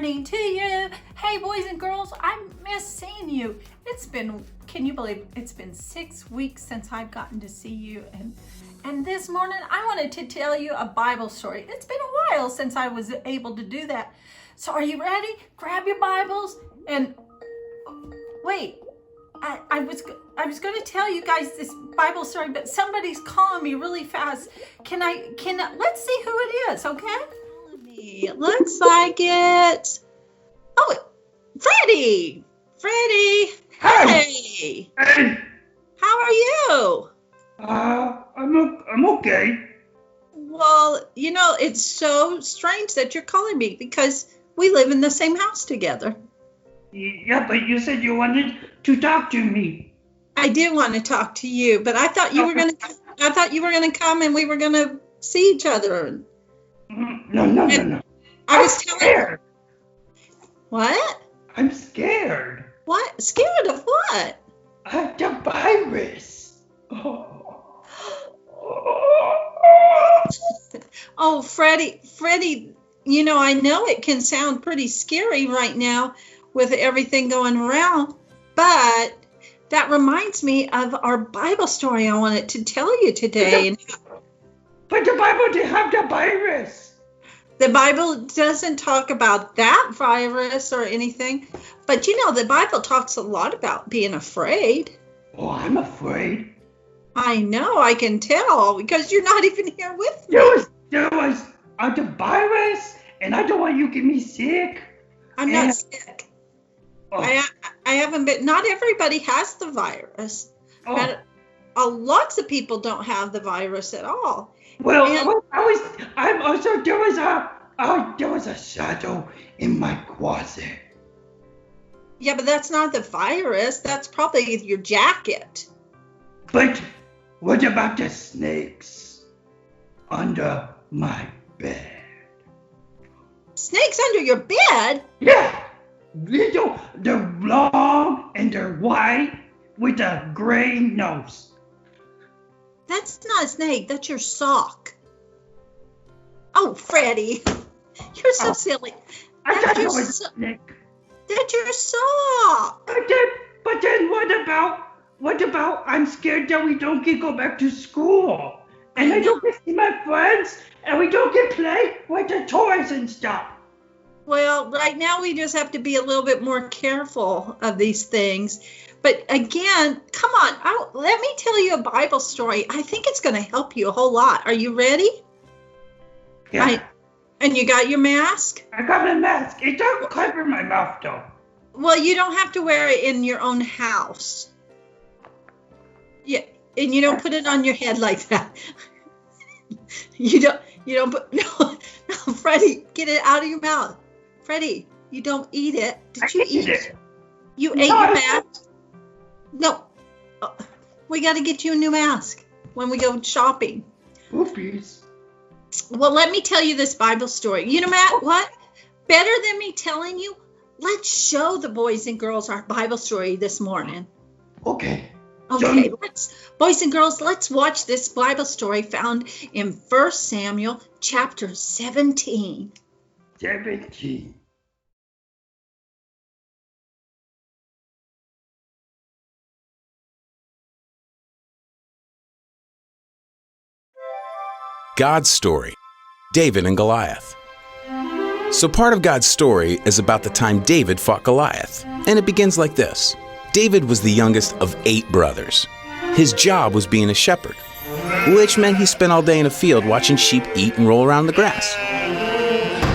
morning to you. Hey, boys and girls, I miss seeing you. Can you believe it's been 6 weeks since I've gotten to see you? And this morning, I wanted to tell you a Bible story. It's been a while since I was able to do that. So are you ready? Grab your Bibles and wait. I was going to tell you guys this Bible story, but somebody's calling me really fast. Let's see who it is, okay? It looks like it. Oh, Freddie. Hey. Hey. How are you? I'm okay. Well, it's so strange that you're calling me because we live in the same house together. Yeah, but you said you wanted to talk to me. I did want to talk to you, but I thought you were going to come and we were going to see each other. No. I was scared. What? I'm scared. What? Scared of what? The virus. Oh, Freddie, I know it can sound pretty scary right now with everything going around, but that reminds me of our Bible story I wanted to tell you today. But the Bible didn't have the virus. The Bible doesn't talk about that virus or anything, but the Bible talks a lot about being afraid. Oh, I'm afraid. I know, I can tell, because you're not even here with me. There was the virus, and I don't want you to get me sick. I'm not sick. Oh. I haven't been. Not everybody has the virus. Oh. But lots of people don't have the virus at all. Well, there was a shadow in my closet. Yeah, but that's not the virus. That's probably your jacket. But what about the snakes under my bed? Snakes under your bed? Yeah. They're long and they're white with a gray nose. That's not a snake. That's your sock. Oh, Freddie, you're so silly. I thought it was a snake. That's your sock. But then what about I'm scared that we don't get go back to school and I don't get see my friends and we don't get play with the toys and stuff. Well, right now we just have to be a little bit more careful of these things. But again, come on, let me tell you a Bible story. I think it's going to help you a whole lot. Are you ready? Yeah. And you got your mask? I got my mask. It doesn't cover my mouth, though. Well, you don't have to wear it in your own house. Yeah, and you don't put it on your head like that. You don't put, no, Freddie, get it out of your mouth. Freddie, you don't eat it. Did you eat it? You ate your mask? No. We got to get you a new mask when we go shopping. Oopies. Well, let me tell you this Bible story. Matt, what? Better than me telling you, let's show the boys and girls our Bible story this morning. Okay. Okay, boys and girls, let's watch this Bible story found in 1 Samuel chapter 17. 17. God's story, David and Goliath. So part of God's story is about the time David fought Goliath, and it begins like this. David was the youngest of 8 brothers. His job was being a shepherd, which meant he spent all day in a field watching sheep eat and roll around the grass.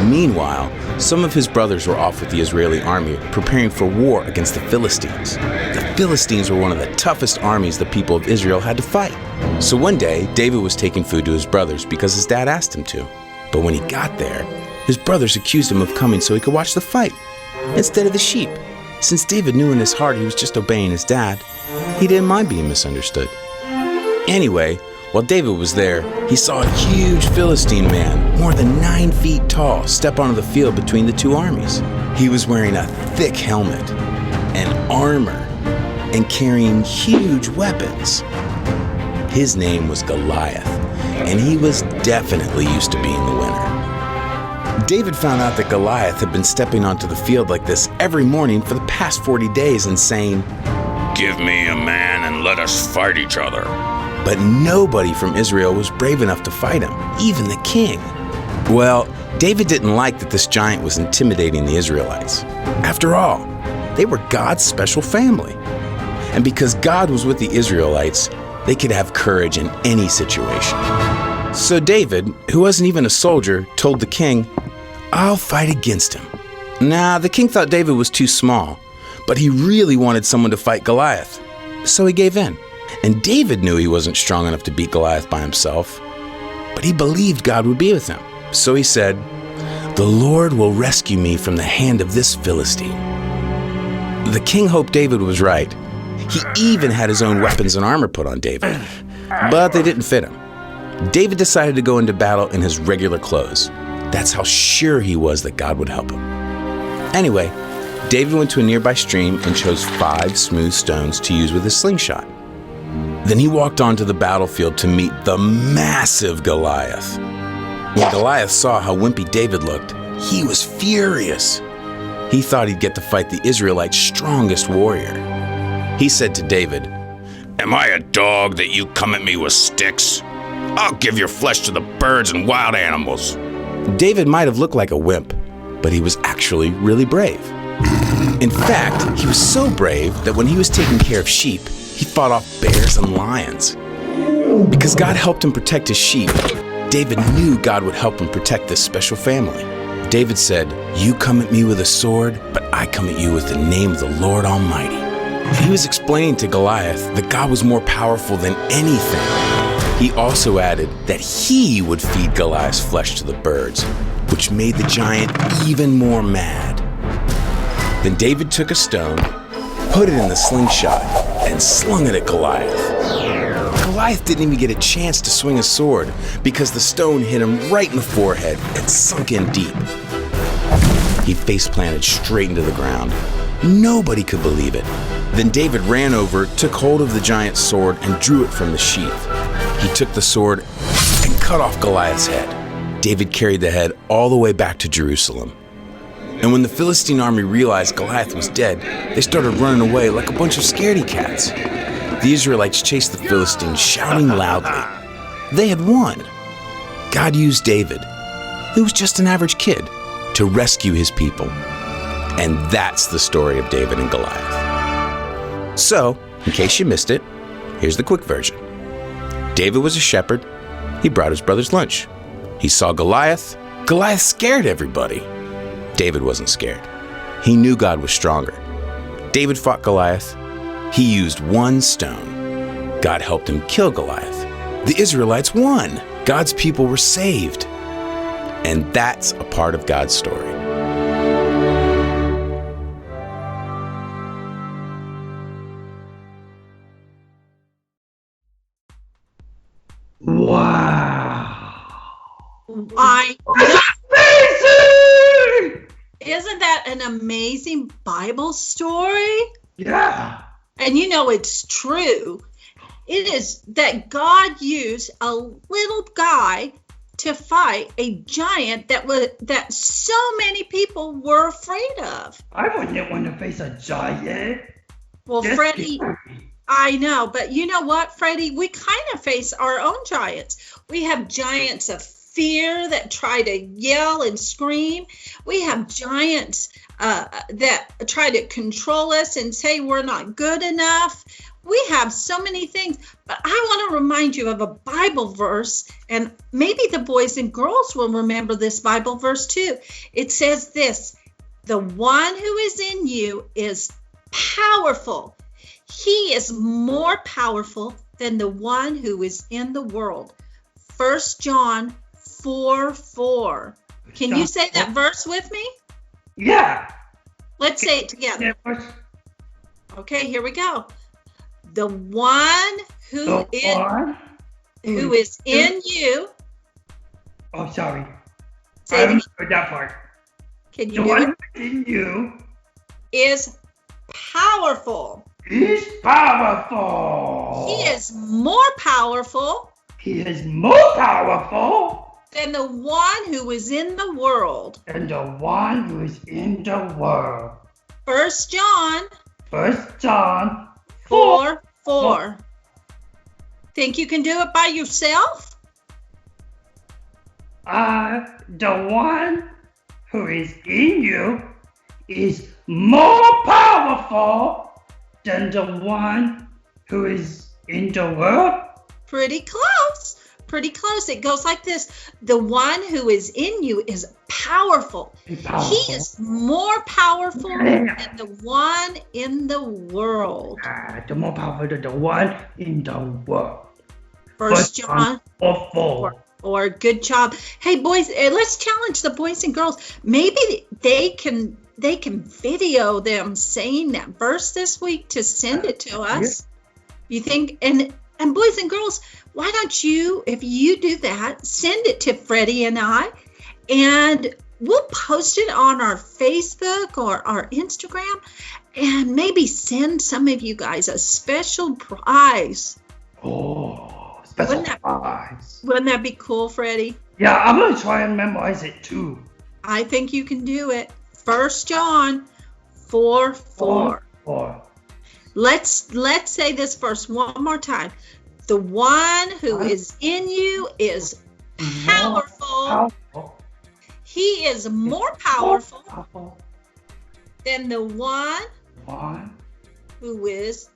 Meanwhile, some of his brothers were off with the Israeli army preparing for war against the Philistines. The Philistines were one of the toughest armies the people of Israel had to fight. So one day, David was taking food to his brothers because his dad asked him to. But when he got there, his brothers accused him of coming so he could watch the fight instead of the sheep. Since David knew in his heart he was just obeying his dad, he didn't mind being misunderstood. Anyway, while David was there, he saw a huge Philistine man, more than 9 feet tall, step onto the field between the two armies. He was wearing a thick helmet and armor and carrying huge weapons. His name was Goliath, and he was definitely used to being the winner. David found out that Goliath had been stepping onto the field like this every morning for the past 40 days and saying, "Give me a man and let us fight each other." But nobody from Israel was brave enough to fight him, even the king. Well, David didn't like that this giant was intimidating the Israelites. After all, they were God's special family. And because God was with the Israelites, they could have courage in any situation. So David, who wasn't even a soldier, told the king, "I'll fight against him." Now, the king thought David was too small, but he really wanted someone to fight Goliath. So he gave in. And David knew he wasn't strong enough to beat Goliath by himself, but he believed God would be with him. So he said, "The Lord will rescue me from the hand of this Philistine." The king hoped David was right. He even had his own weapons and armor put on David, but they didn't fit him. David decided to go into battle in his regular clothes. That's how sure he was that God would help him. Anyway, David went to a nearby stream and chose 5 smooth stones to use with his slingshot. Then he walked onto the battlefield to meet the massive Goliath. When Goliath saw how wimpy David looked, he was furious. He thought he'd get to fight the Israelites' strongest warrior. He said to David, "Am I a dog that you come at me with sticks? I'll give your flesh to the birds and wild animals." David might have looked like a wimp, but he was actually really brave. In fact, he was so brave that when he was taking care of sheep, he fought off bears and lions. Because God helped him protect his sheep, David knew God would help him protect this special family. David said, "You come at me with a sword, but I come at you with the name of the Lord Almighty." He was explaining to Goliath that God was more powerful than anything. He also added that he would feed Goliath's flesh to the birds, which made the giant even more mad. Then David took a stone, put it in the slingshot, and slung it at Goliath. Goliath didn't even get a chance to swing a sword because the stone hit him right in the forehead and sunk in deep. He face-planted straight into the ground. Nobody could believe it. Then David ran over, took hold of the giant's sword, and drew it from the sheath. He took the sword and cut off Goliath's head. David carried the head all the way back to Jerusalem. And when the Philistine army realized Goliath was dead, they started running away like a bunch of scaredy cats. The Israelites chased the Philistines, shouting loudly. They had won. God used David, who was just an average kid, to rescue his people. And that's the story of David and Goliath. So, in case you missed it, here's the quick version. David was a shepherd. He brought his brothers lunch. He saw Goliath. Goliath scared everybody. David wasn't scared. He knew God was stronger. David fought Goliath. He used one stone. God helped him kill Goliath. The Israelites won. God's people were saved. And that's a part of God's story. Isn't that an amazing Bible story? Yeah. And you know it's true. It is that God used a little guy to fight a giant that so many people were afraid of. I wouldn't want to face a giant. Well, That's Freddie, scary. I know, but you know what, Freddie? We kind of face our own giants. We have giants of fear that try to yell and scream. We have giants that try to control us and say we're not good enough. We have so many things, but I want to remind you of a Bible verse, and maybe the boys and girls will remember this Bible verse too. It says this: the one who is in you is powerful. He is more powerful than the one who is in the world. 1 John 4:4. Can you say that verse with me? Yeah. Let's say it together. Yeah, Okay, here we go. The one who the is one who is in you. Oh, sorry. Say it I again. heard that part. Can The you do one it? who is in you Is powerful. is powerful. He is more powerful He is more powerful than the one who is in the world. and the one who is in the world. 1 John 1 John 4. 4:4. Think you can do it by yourself? The one who is in you is more powerful than the one who is in the world. Pretty close. Pretty close. It goes like this. The one who is in you is powerful. He is more powerful than the one in the world. The more powerful than the one in the world. 1 John 4. Or good job. Hey boys, let's challenge the boys and girls. Maybe they can video them saying that verse this week to send it to us. You think? And boys and girls, why don't you, if you do that, send it to Freddie and I, and we'll post it on our Facebook or our Instagram, and maybe send some of you guys a special prize. Oh, special prize. Wouldn't that be cool, Freddie? Yeah, I'm going to try and memorize it too. I think you can do it. 1 John 4:4. 4. Let's say this verse one more time. The one who is in you is powerful. He is more powerful than the one who is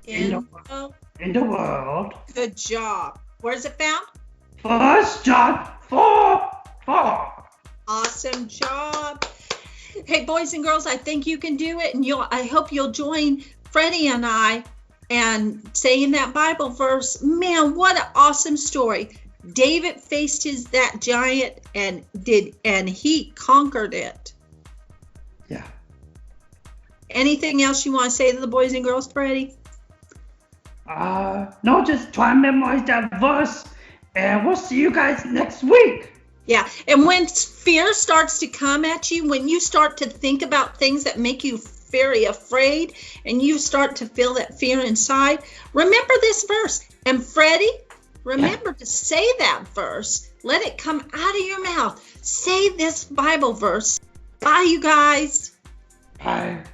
in the world. Good job. Where's it found? 1 John 4:4. Awesome job. Hey, boys and girls, I think you can do it, and I hope you'll join Freddie and I and saying that Bible verse. Man, what an awesome story. David faced that giant and he conquered it. Yeah. Anything else you want to say to the boys and girls, Freddie? No, just try and memorize that verse, and we'll see you guys next week. Yeah, and when fear starts to come at you, when you start to think about things that make you very afraid, and you start to feel that fear inside, remember this verse. And Freddie, remember to say that verse. Let it come out of your mouth. Say this Bible verse. Bye, you guys. Bye.